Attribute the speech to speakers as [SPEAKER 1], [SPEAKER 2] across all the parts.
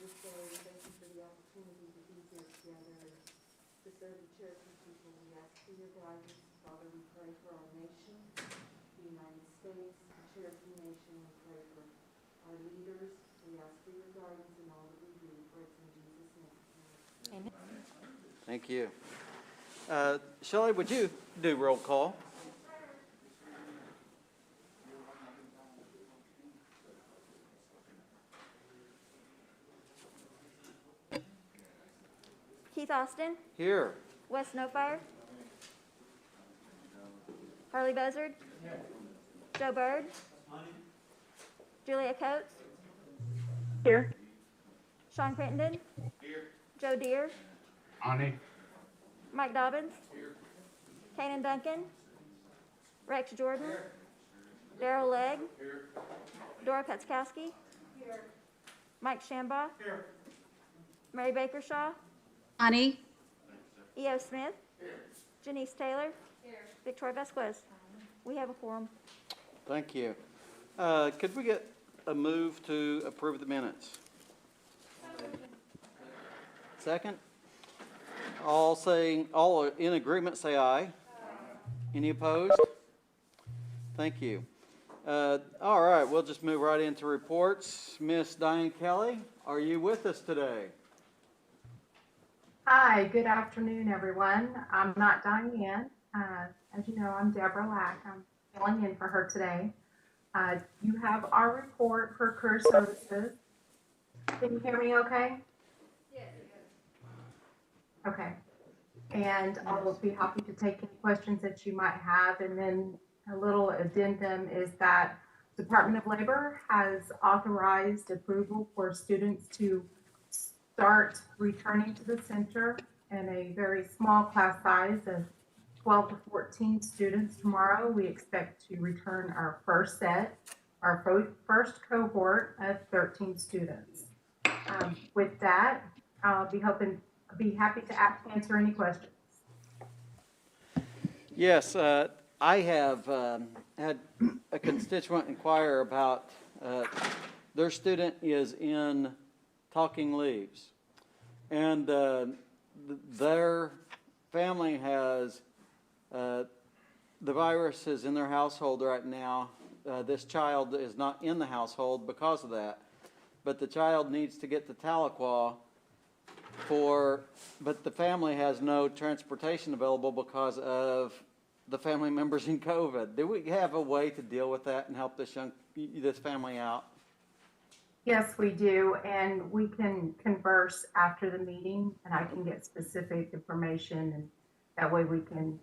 [SPEAKER 1] this day. Thank you for the opportunity to be here together to serve the Cherokee people. We ask for your guidance. Father, we pray for our nation, the United States, the Cherokee Nation. We pray for our leaders. We ask for your guidance in all that we do. For it's in Jesus' name.
[SPEAKER 2] Amen.
[SPEAKER 3] Thank you. Shelley, would you do roll call?
[SPEAKER 4] Keith Austin,
[SPEAKER 3] Here.
[SPEAKER 4] Wes Snowfire, Harley Buzzard, Joe Bird, Julia Coates,
[SPEAKER 5] Here.
[SPEAKER 4] Sean Crittenden, Joe Deere,
[SPEAKER 6] Ani.
[SPEAKER 4] Mike Dobbins, Kanan Duncan, Rex Jordan, Daryl Legg, Dora Kutzkowski, Mike Shambaugh, Mary Bakershaw,
[SPEAKER 2] Ani.
[SPEAKER 4] E.O. Smith, Janice Taylor, Victoria Vasquez. We have a quorum.
[SPEAKER 3] Thank you. Could we get a move to approve the minutes? Second? All in agreement, say aye. Any opposed? Thank you. All right, we'll just move right into reports. Miss Diane Kelly, are you with us today?
[SPEAKER 5] Hi, good afternoon, everyone. I'm not Diane. As you know, I'm Deborah Lack. I'm filling in for her today. You have our report for career services. Can you hear me okay? Yes. Okay. And I will be happy to take any questions that you might have. And then a little addendum is that Department of Labor has authorized approval for students to start returning to the center in a very small class size of 12 to 14 students tomorrow. We expect to return our first set, our first cohort of 13 students. With that, I'll be happy to answer any questions.
[SPEAKER 3] Yes, I have had a constituent inquire about their student is in talking leaves, and their family has the virus is in their household right now. This child is not in the household because of that, but the child needs to get to Tahlequah but the family has no transportation available because of the family members in COVID. Do we have a way to deal with that and help this family out?
[SPEAKER 5] Yes, we do, and we can converse after the meeting, and I can get specific information, and that way we can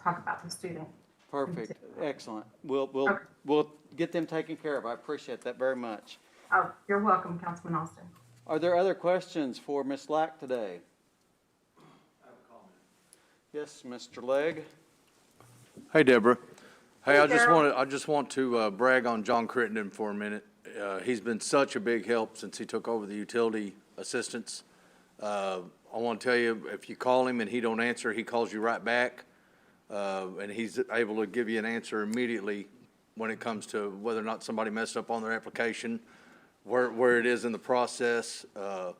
[SPEAKER 5] talk about the student.
[SPEAKER 3] Perfect, excellent. We'll get them taken care of. I appreciate that very much.
[SPEAKER 5] Oh, you're welcome, Councilman Austin.
[SPEAKER 3] Are there other questions for Ms. Lack today?
[SPEAKER 6] I have a comment.
[SPEAKER 3] Yes, Mr. Legg.
[SPEAKER 7] Hey, Deborah. Hey, I
[SPEAKER 5] Daryl.
[SPEAKER 7] just want to brag on John Crittenden for a minute. He's been such a big help since he took over the utility assistance. I want to tell you, if you call him and he don't answer, he calls you right back, and he's able to give you an answer immediately when it comes to whether or not somebody messed up on their application, where it is in the process. But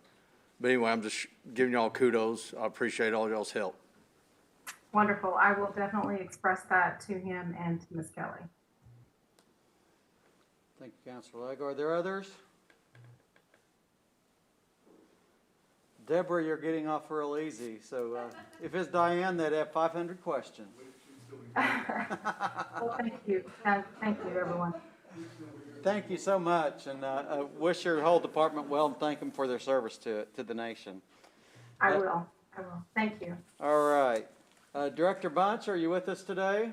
[SPEAKER 7] anyway, I'm just giving y'all kudos. I appreciate all y'all's help.
[SPEAKER 5] Wonderful. I will definitely express that to him and to Ms. Kelly.
[SPEAKER 3] Thank you, Councilor Legg. Are there others? Deborah, you're getting off real easy. So if it's Diane, they'd have 500 questions.
[SPEAKER 5] Well, thank you. Thank you, everyone.
[SPEAKER 3] Thank you so much, and I wish your whole department well and thank them for their service to the nation.
[SPEAKER 5] I will. Thank you.
[SPEAKER 3] All right. Director Bunch, are you with us today?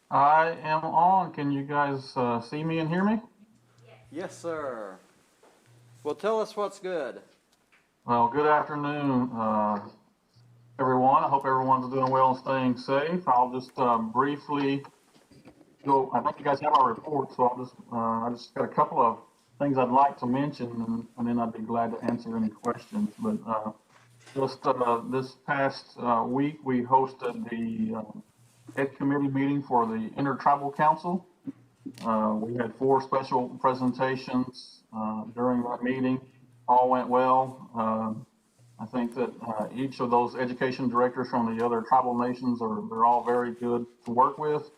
[SPEAKER 6] I am on. Can you guys see me and hear me?
[SPEAKER 3] Yes, sir. Well, tell us what's good.
[SPEAKER 6] Well, good afternoon, everyone. I hope everyone's doing well and staying safe. I'll just briefly go. I think you guys have our report, so I just got a couple of things I'd like to mention, and then I'd be glad to answer any questions. But just this past week, we hosted the Ed Committee meeting for the Intertribal Council. We had 4 special presentations during that meeting. all went well. I think that each of those education directors from the other tribal nations they're all very good to work with.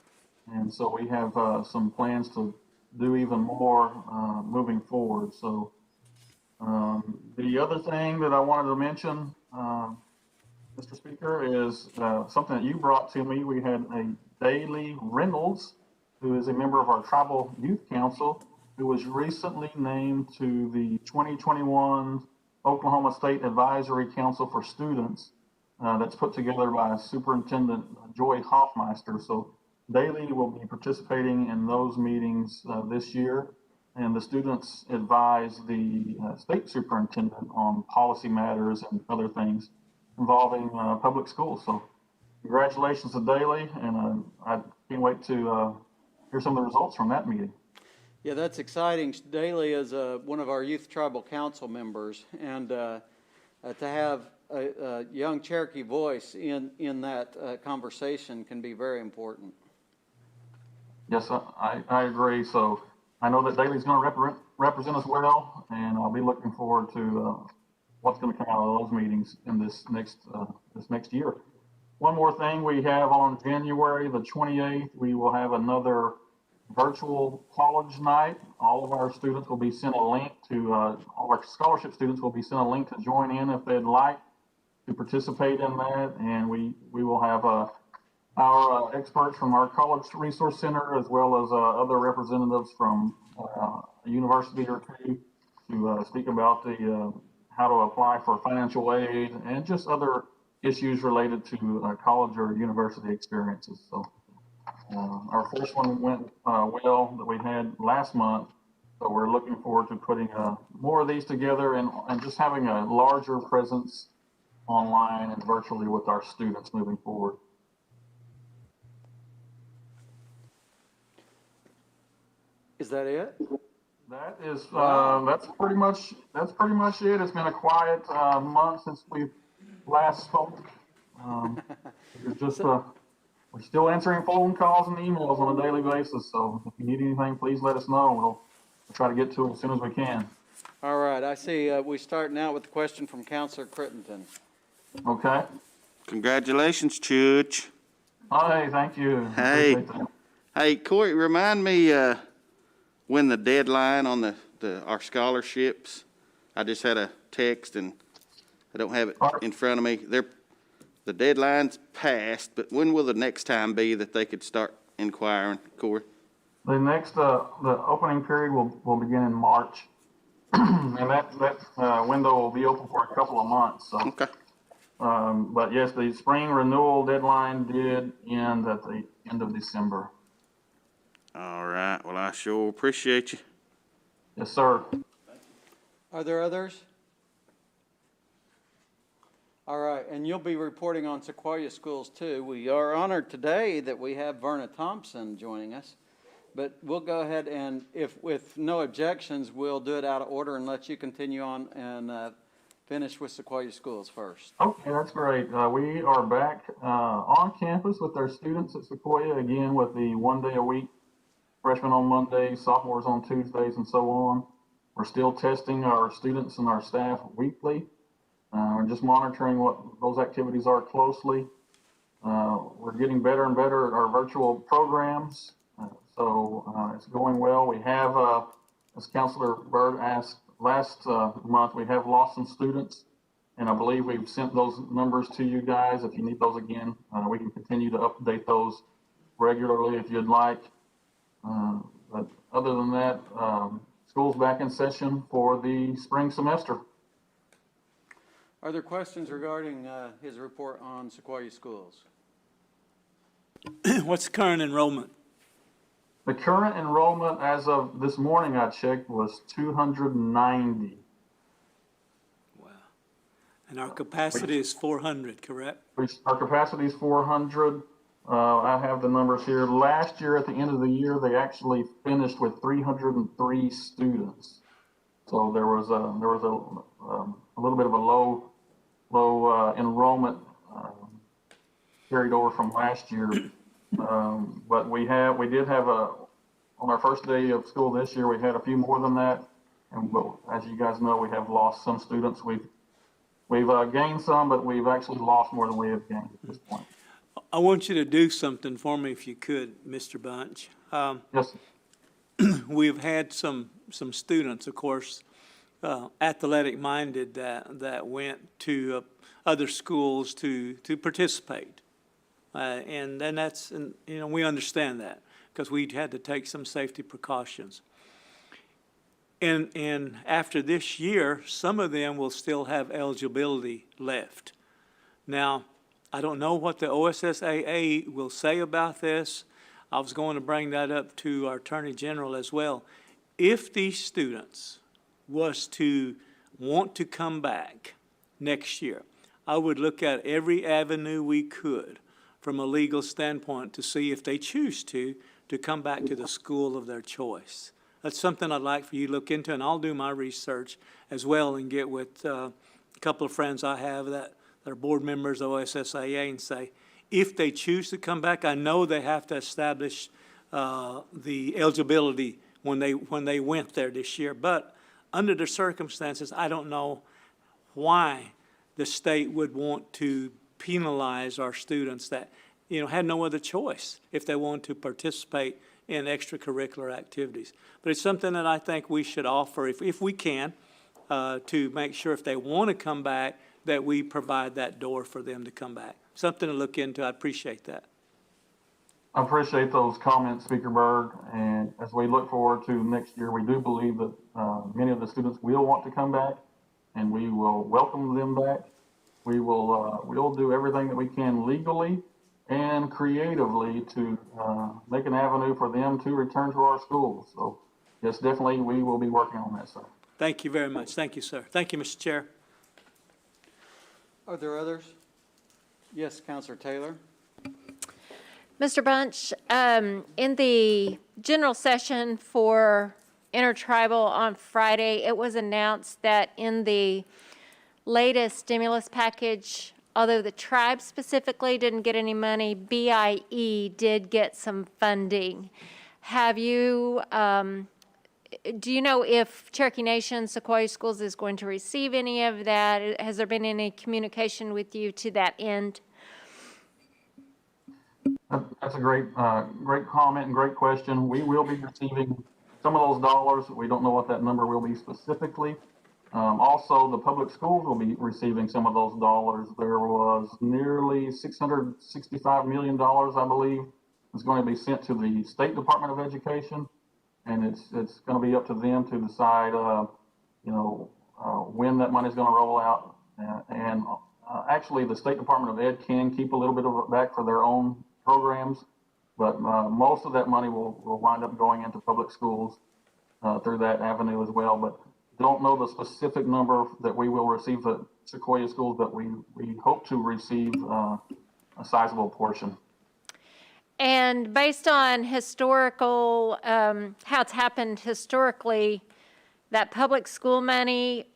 [SPEAKER 6] And so we have some plans to do even more moving forward. So the other thing that I wanted to mention, Mr. Speaker, is something that you brought to me. We had a Daley Reynolds, who is a member of our Tribal Youth Council, who was recently named to the 2021 Oklahoma State Advisory Council for Students that's put together by Superintendent Joy Hoffmeister. So Daley will be participating in those meetings this year, and the students advise the state superintendent on policy matters and other things involving public schools. So congratulations to Daley, and I can't wait to hear some of the results from that meeting.
[SPEAKER 3] Yeah, that's exciting. Daley is one of our youth tribal council members, and to have a young Cherokee voice in that conversation can be very important.
[SPEAKER 6] Yes, I agree. So I know that Daley's going to represent us well, and I'll be looking forward to what's going to come out of those meetings in this next year. One more thing, we have on January the 28th, we will have another virtual college night. All of our students will be sent a link to, all our scholarship students will be sent a link to join in if they'd like to participate in that. And we will have our experts from our College Resource Center, as well as other representatives from a university or two to speak about the how to apply for financial aid and just other issues related to college or university experiences. So our first one went well that we had last month, so we're looking forward to putting more of these together and just having a larger presence online and virtually with our students moving forward.
[SPEAKER 3] Is that it?
[SPEAKER 6] That is,
[SPEAKER 3] Wow.
[SPEAKER 6] that's pretty much it. It's been a quiet month since we last spoke. It's just we're still answering phone calls and emails on a daily basis. So if you need anything, please let us know. We'll try to get to it as soon as we can.
[SPEAKER 3] All right, I see we're starting out with a question from Counselor Crittenton.
[SPEAKER 6] Okay.
[SPEAKER 2] Congratulations, Church.
[SPEAKER 6] Hey, thank you.
[SPEAKER 2] Hey.
[SPEAKER 6] Appreciate that.
[SPEAKER 2] Hey, Corey, remind me when the deadline on our scholarships. I just had a text and I don't have it in front of me. The deadline's passed, but when will the next time be that they could start inquiring, Corey?
[SPEAKER 6] The next the opening period will begin in March, and that window will be open for a couple of months. So.
[SPEAKER 2] Okay.
[SPEAKER 6] But yes, the spring renewal deadline did end at the end of December.
[SPEAKER 2] All right. Well, I sure appreciate you.
[SPEAKER 6] Yes, sir.
[SPEAKER 3] Are there others? All right, and you'll be reporting on Sequoia Schools too. We are honored today that we have Verna Thompson joining us, but we'll go ahead and, if with no objections, we'll do it out of order and let you continue on and finish with Sequoia Schools first.
[SPEAKER 6] Okay, that's great. We are back on campus with our students at Sequoia again with the 1 day a week, freshmen on Mondays, sophomores on Tuesdays, and so on. We're still testing our students and our staff weekly. We're just monitoring what those activities are closely. We're getting better and better at our virtual programs, so it's going well. We have, as Councilor Byrd asked last month, we have lost some students, and I believe we've sent those numbers to you guys. If you need those again, we can continue to update those regularly if you'd like. But other than that, school's back in session for the spring semester.
[SPEAKER 3] Are there questions regarding his report on Sequoia Schools?
[SPEAKER 8] What's the current enrollment?
[SPEAKER 6] The current enrollment as of this morning I checked was 290.
[SPEAKER 8] Wow. And our capacity is 400, correct?
[SPEAKER 6] Our capacity is 400. I have the numbers here. Last year at the end of the year, they actually finished with 303 students. So there was a little bit of a low enrollment carried over from last year. But we did have on our first day of school this year, we had a few more than that. And as you guys know, we have lost some students. We've gained some, but we've actually lost more than we have gained at this point.
[SPEAKER 8] I want you to do something for me if you could, Mr. Bunch.
[SPEAKER 6] Yes,
[SPEAKER 8] We've had some students, of course, athletic-minded that went to other schools to participate. And then and, you know, we understand that because we had to take some safety precautions. And after this year, some of them will still have eligibility left. Now, I don't know what the OSSAA will say about this. I was going to bring that up to our Attorney General as well. If these students was to want to come back next year, I would look at every avenue we could from a legal standpoint to see if they choose to come back to the school of their choice. That's something I'd like for you to look into, and I'll do my research as well and get with a couple of friends I have that are board members of OSSAA and say, if they choose to come back, I know they have to establish the eligibility when they went there this year. But under the circumstances, I don't know why the state would want to penalize our students that, you know, had no other choice if they want to participate in extracurricular activities. But it's something that I think we should offer, if we can, to make sure if they want to come back, that we provide that door for them to come back. Something to look into. I appreciate that.
[SPEAKER 6] I appreciate those comments, Speaker Byrd. And as we look forward to next year, we do believe that many of the students will want to come back, and we will welcome them back. We'll do everything that we can legally and creatively to make an avenue for them to return to our schools. So, yes, definitely, we will be working on that, sir.
[SPEAKER 8] Thank you very much. Thank you, sir. Thank you, Mr. Chair.
[SPEAKER 3] Are there others? Yes, Counselor Taylor.
[SPEAKER 9] Mr. Bunch, in the general session for Intertribal on Friday, it was announced that in the latest stimulus package, although the tribe specifically didn't get any money, BIE did get some funding. Have you, do you know if Cherokee Nation, Sequoia Schools is going to receive any of that? Has there been any communication with you to that end?
[SPEAKER 6] That's a great comment and great question. We will be receiving some of those dollars. We don't know what that number will be specifically. Also, the public schools will be receiving some of those dollars. There was nearly $665 million, I believe, is going to be sent to the State Department of Education, and it's going to be up to them to decide, when that money is going to roll out. Actually, the State Department of Ed can keep a little bit of it back for their own programs, but most of that money will wind up going into public schools through that avenue as well. But don't know the specific number that we will receive at Sequoia Schools, but we hope to receive a sizable portion.
[SPEAKER 9] And based on historical, how it's happened historically, that public school money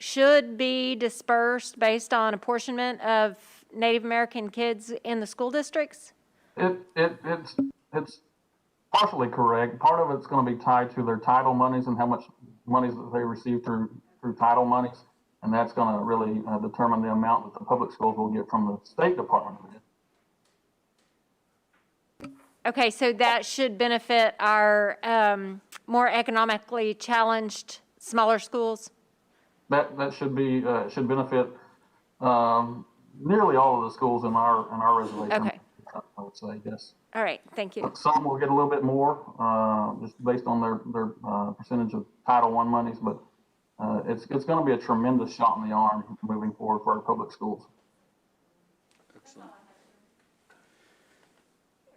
[SPEAKER 9] should be dispersed based on apportionment of Native American kids in the school districts?
[SPEAKER 6] It's partially correct. Part of it's going to be tied to their title monies and how much monies that they receive through title monies, and that's going to really determine the amount that the public schools will get from the State Department of Ed.
[SPEAKER 9] Okay, so that should benefit our more economically challenged smaller schools?
[SPEAKER 6] That should benefit nearly all of the schools in our reservation.
[SPEAKER 9] Okay.
[SPEAKER 6] I would say yes.
[SPEAKER 9] All right, thank you.
[SPEAKER 6] Some will get a little bit more, just based on their percentage of Title I monies, but it's going to be a tremendous shot in the arm moving forward for our public schools.
[SPEAKER 3] Excellent.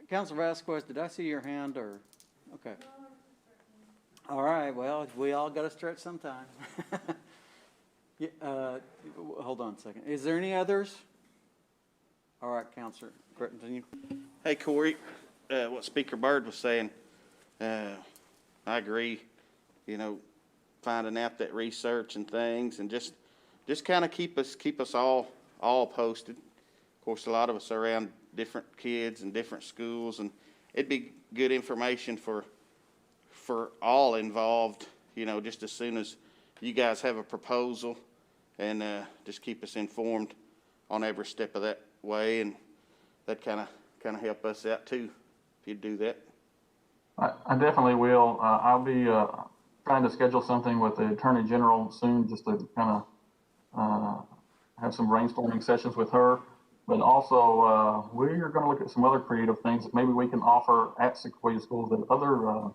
[SPEAKER 3] Councilor Vasquez, did I see your hand or? Okay. All right, well, we all got to stretch sometime. Hold on a second. Is there any others? All right, Counselor, continue.
[SPEAKER 2] Hey, Corey, what Speaker Byrd was saying, I agree, finding out that research and things, and just kind of keep us all posted. Of course, a lot of us are around different kids and different schools, and it'd be good information for all involved just as soon as you guys have a proposal, and just keep us informed on every step of that way, and that kind of help us out too, if you'd do that.
[SPEAKER 6] I definitely will. I'll be trying to schedule something with the Attorney General soon, just to kind of have some brainstorming sessions with her. But also, we're going to look at some other creative things that maybe we can offer at Sequoia schools that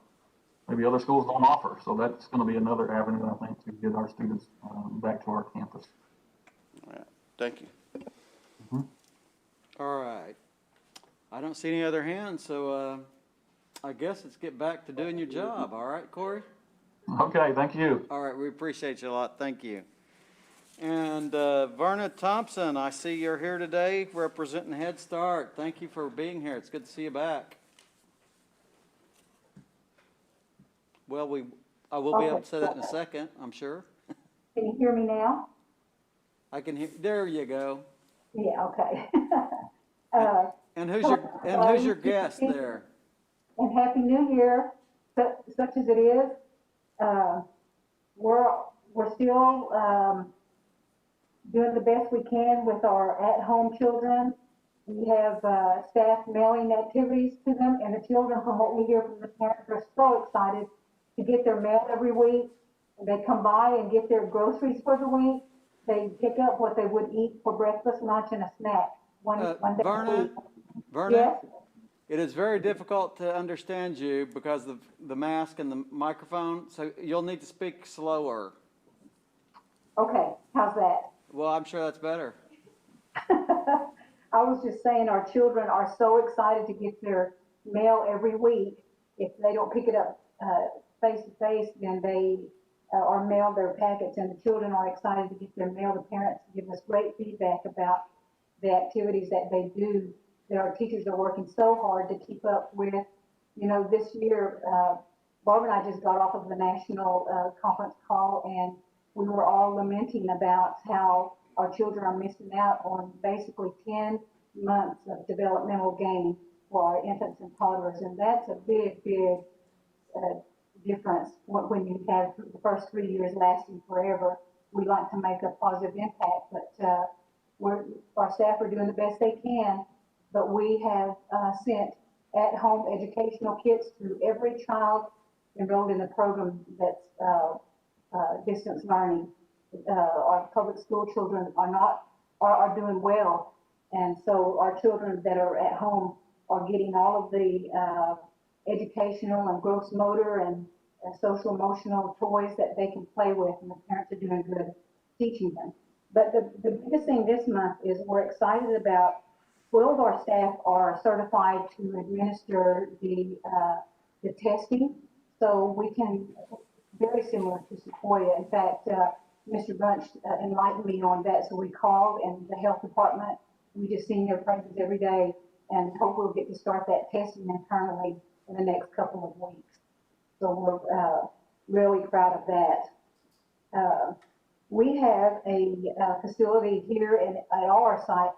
[SPEAKER 6] maybe other schools don't offer. So that's going to be another avenue, I think, to get our students back to our campus.
[SPEAKER 2] All right, thank you.
[SPEAKER 3] All right. I don't see any other hands, so I guess let's get back to doing your job. All right, Corey?
[SPEAKER 6] Okay, thank you.
[SPEAKER 3] All right, we appreciate you a lot. Thank you. And Verna Thompson, I see you're here today representing Head Start. Thank you for being here. It's good to see you back. Well, I will be able to say that in a second, I'm sure.
[SPEAKER 10] Can you hear me now?
[SPEAKER 3] I can hear, there you go.
[SPEAKER 10] Yeah, okay.
[SPEAKER 3] And who's your guest there?
[SPEAKER 10] And Happy New Year, such as it is. We're still doing the best we can with our at-home children. We have staff mailing activities to them, and the children, from what we hear from the parents, are so excited to get their mail every week. They come by and get their groceries for the week. They pick up what they would eat for breakfast, lunch, and a snack one day a week.
[SPEAKER 3] Verna,
[SPEAKER 10] Yes?
[SPEAKER 3] it is very difficult to understand you because of the mask and the microphone, so you'll need to speak slower.
[SPEAKER 10] Okay, how's that?
[SPEAKER 3] Well, I'm sure that's better.
[SPEAKER 10] I was just saying our children are so excited to get their mail every week. If they don't pick it up face to face, then they are mailed their packets, and the children are excited to get their mail. The parents give us great feedback about the activities that they do, that our teachers are working so hard to keep up with. This year, Barb and I just got off of the national conference call, and we were all lamenting about how our children are missing out on basically 10 months of developmental gain for our infants and toddlers. And that's a big, big difference when you have the first 3 years lasting forever. We like to make a positive impact, but our staff are doing the best they can. But we have sent at-home educational kits to every child enrolled in the program that's distance learning. Our public school children are doing well, and so our children that are at home are getting all of the educational and gross motor and social emotional toys that they can play with, and the parents are doing good teaching them. But the biggest thing this month is we're excited about 12 of our staff are certified to administer the testing, so we can, very similar to Sequoia. In fact, Mr. Bunch enlightened me on that, so we called, and the health department, we just sing their praises every day, and hope we'll get to start that testing internally in the next couple of weeks. So we're really proud of that. We have a facility here at our site.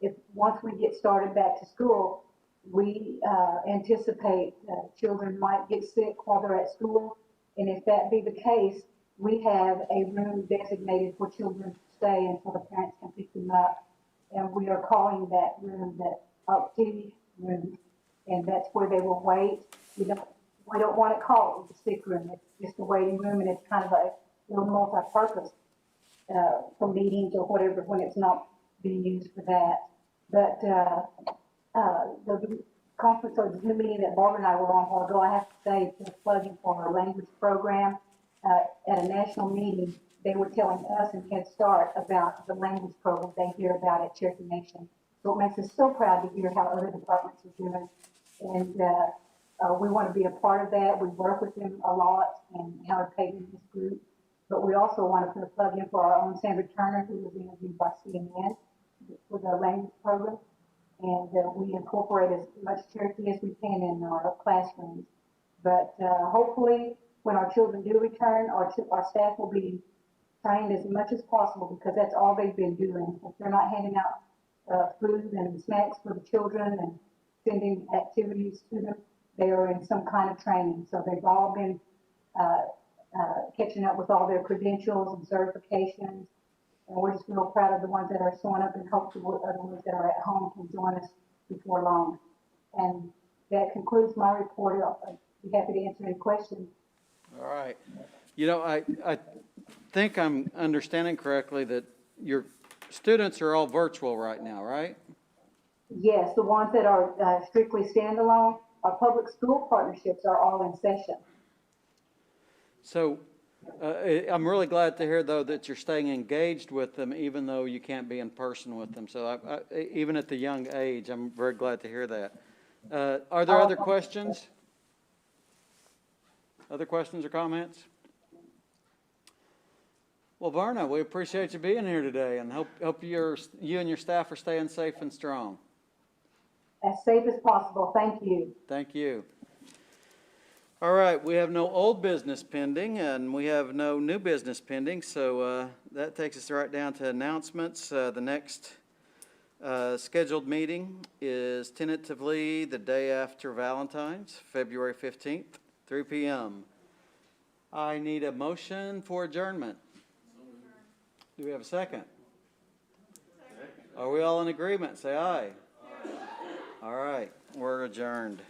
[SPEAKER 10] If once we get started back to school, we anticipate children might get sick while they're at school, and if that be the case, we have a room designated for children to stay until the parents can pick them up, and we are calling that room the uptee room, and that's where they will wait. We don't want it called the sick room. It's just a waiting room, and it's kind of a little multi-purpose for meetings or whatever when it's not being used for that. But the conference or the meeting that Barbara and I were on a while ago, I have to say, to plug in for our language program at a national meeting, they were telling us in Head Start about the language program they hear about at Cherokee Nation. So it makes us so proud to hear how other departments are doing, and we want to be a part of that. We work with them a lot, and Howard Payton, this group, but we also want to put a plug in for our own Sandra Turner, who was interviewed by CNN for the language program, and we incorporate as much Cherokee as we can in our classrooms. But hopefully, when our children do return, our staff will be trained as much as possible, because that's all they've been doing. If they're not handing out food and snacks for the children and sending activities to them, they are in some kind of training. So they've all been catching up with all their credentials and certifications. And we're just real proud of the ones that are showing up, and hopefully the other ones that are at home can join us before long. And that concludes my report. I'll be happy to answer any questions.
[SPEAKER 3] All right. You know, I think I'm understanding correctly that your students are all virtual right now, right?
[SPEAKER 10] Yes, the ones that are strictly standalone, our public school partnerships are all in session.
[SPEAKER 3] So I'm really glad to hear, though, that you're staying engaged with them, even though you can't be in person with them. So even at the young age, I'm very glad to hear that. Are there other questions? Other questions or comments? Well, Varna, we appreciate you being here today, and hope you and your staff are staying safe and strong.
[SPEAKER 10] As safe as possible. Thank you.
[SPEAKER 3] Thank you. All right, we have no old business pending, and we have no new business pending, so that takes us right down to announcements. The next scheduled meeting is tentatively the day after Valentine's, February 15th, 3 p.m. I need a motion for adjournment. Do we have a second? Are we all in agreement? Say aye. All right, we're adjourned.